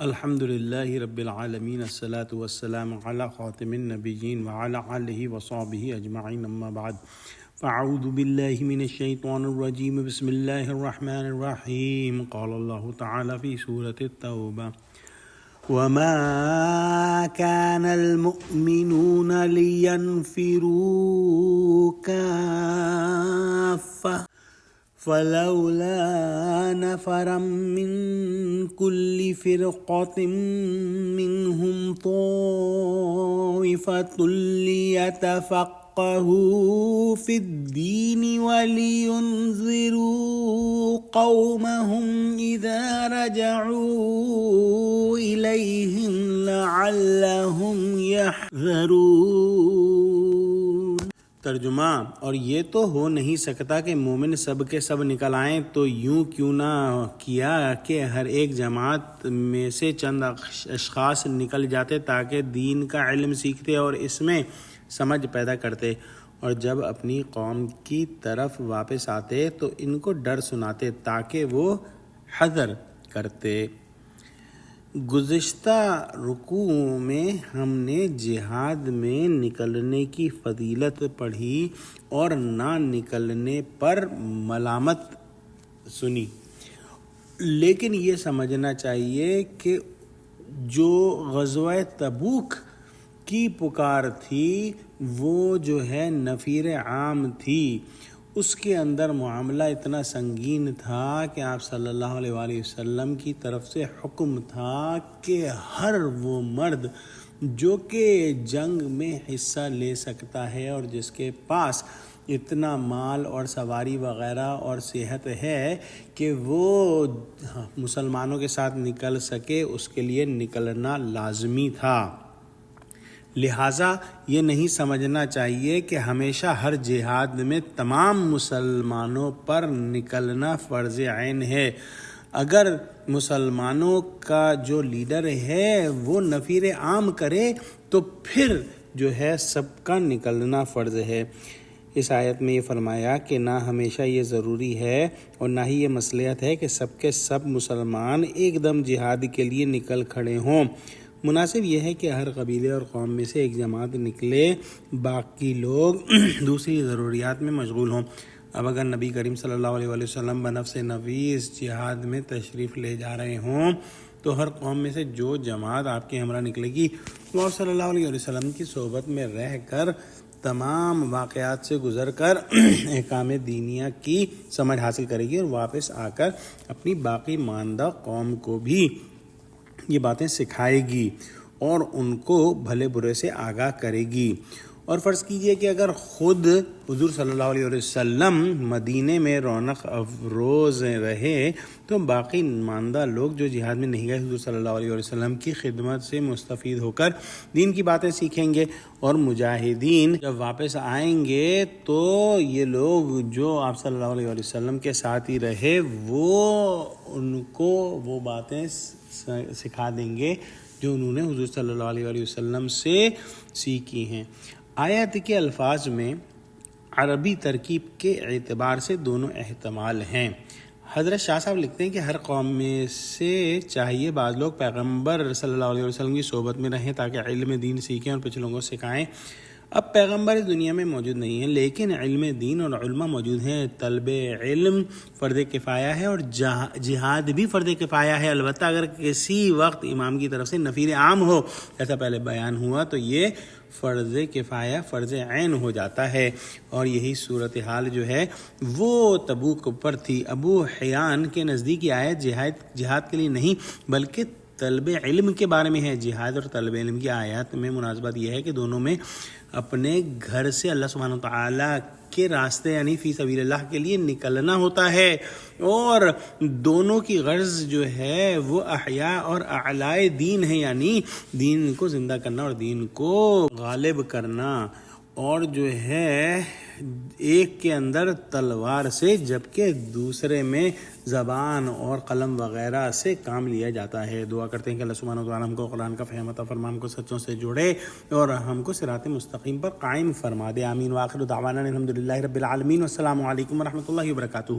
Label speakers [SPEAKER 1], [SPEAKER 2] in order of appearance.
[SPEAKER 1] الحمدللہ رب العالمین الصلاۃ والسلام علی خاتم النبیین وعلی آلہ وصحبہ اجمعین اما بعد فاعوذ باللہ من الشیطان الرجیم بسم اللہ الرحمن الرحیم قال اللہ تعالی فی سورۃ التوبہ وما كان المؤمنون لينفروا كافة فلولا نفر من كل فرقة منهم طائفة ليتفقهوا في الدين ولينذروا قومهم إذا رجعوا إليهم لعلهم يحذرون۔ ترجمہ: اور یہ تو ہو نہیں سکتا کہ مومن سب کے سب نکل آئیں، تو یوں کیوں نہ کیا کہ ہر ایک جماعت میں سے چند اشخاص نکل جاتے تاکہ دین کا علم سیکھتے اور اس میں سمجھ پیدا کرتے، اور جب اپنی قوم کی طرف واپس آتے تو ان کو ڈر سناتے تاکہ وہ حذر کرتے۔ گزشتہ رکوع میں ہم نے جہاد میں نکلنے کی فضیلت پڑھی اور نہ نکلنے پر ملامت سنی، لیکن یہ سمجھنا چاہیے کہ جو غزوہ تبوک کی پکار تھی وہ جو ہے نفیر عام تھی، اس کے اندر معاملہ اتنا سنگین تھا کہ آپ صلی اللہ علیہ وآلہ وسلم کی طرف سے حکم تھا کہ ہر وہ مرد جو کہ جنگ میں حصہ لے سکتا ہے اور جس کے پاس اتنا مال اور سواری وغیرہ اور صحت ہے کہ وہ مسلمانوں کے ساتھ نکل سکے، اس کے لیے نکلنا لازمی تھا۔ لہٰذا یہ نہیں سمجھنا چاہیے کہ ہمیشہ ہر جہاد میں تمام مسلمانوں پر نکلنا فرض عین ہے۔ اگر مسلمانوں کا جو لیڈر ہے وہ نفیر عام کرے تو پھر جو ہے سب کا نکلنا فرض ہے۔ اس آیت میں یہ فرمایا کہ نہ ہمیشہ یہ ضروری ہے اور نہ ہی یہ مصلحت ہے کہ سب کے سب مسلمان ایک دم جہاد کے لیے نکل کھڑے ہوں۔ مناسب یہ ہے کہ ہر قبیلے اور قوم میں سے ایک جماعت نکلے، باقی لوگ دوسری ضروریات میں مشغول ہوں۔ اب اگر نبی کریم صلی اللہ علیہ وآلہ وسلم بنفس نفیس جہاد میں تشریف لے جا رہے ہوں تو ہر قوم میں سے جو جماعت آپ کے ہمراہ نکلے گی وہ آپ صلی اللہ علیہ وسلم کی صحبت میں رہ کر تمام واقعات سے گزر کر احکام دینیہ کی سمجھ حاصل کرے گی اور واپس آ کر اپنی باقی ماندہ قوم کو بھی یہ باتیں سکھائے گی اور ان کو بھلے برے سے آگاہ کرے گی۔ اور فرض کیجئے کہ اگر خود حضور صلی اللہ علیہ وسلم مدینے میں رونق افروز رہے تو باقی ماندہ لوگ جو جہاد میں نہیں گئے حضور صلی اللہ علیہ وسلم کی خدمت سے مستفید ہو کر دین کی باتیں سیکھیں گے، اور مجاہدین جب واپس آئیں گے تو یہ لوگ جو آپ صلی اللہ علیہ وسلم کے ساتھ ہی رہے وہ ان کو وہ باتیں سکھا دیں گے جو انہوں نے حضور صلی اللہ علیہ وسلم سے سیکھی ہیں۔ آیت کے الفاظ میں عربی ترکیب کے اعتبار سے دونوں احتمال ہیں۔ حضرت شاہ صاحب لکھتے ہیں کہ ہر قوم میں سے چاہیے بعض لوگ پیغمبر صلی اللہ علیہ وسلم کی صحبت میں رہیں تاکہ علم دین سیکھیں اور پچھلوں کو سکھائیں۔ اب پیغمبر اس دنیا میں موجود نہیں ہیں لیکن علم دین اور علماء موجود ہیں۔ طلب علم فرض کفایہ ہے اور جہاد بھی فرض کفایہ ہے، البتہ اگر کسی وقت امام کی طرف سے نفیر عام ہو، ایسا پہلے بیان ہوا، تو یہ فرض کفایہ فرض عین ہو جاتا ہے، اور یہی صورتحال جو ہے وہ تبوک پر تھی۔ ابو حیان کے نزدیک یہ آیت جہاد کے لیے نہیں بلکہ طلب علم کے بارے میں ہے۔ جہاد اور طلب علم کی آیات میں مناسبت یہ ہے کہ دونوں میں اپنے گھر سے اللہ سبحانہ وتعالیٰ کے راستے یعنی فی سبیل اللہ کے لیے نکلنا ہوتا ہے، اور دونوں کی غرض جو ہے وہ احیاء اور اعلاء دین ہے، یعنی دین کو زندہ کرنا اور دین کو غالب کرنا، اور جو ہے ایک کے اندر تلوار سے جبکہ دوسرے میں زبان اور قلم وغیرہ سے کام لیا جاتا ہے۔ دعا کرتے ہیں کہ اللہ سبحانہ وتعالیٰ ہم کو قرآن کا فہم عطا فرما، ہم کو سچوں سے جوڑے اور ہم کو صراط مستقیم پر قائم فرما دے۔ آمین۔ وآخر دعوانا الحمدللہ رب العالمین، والسلام علیکم ورحمۃ اللہ وبرکاتہ۔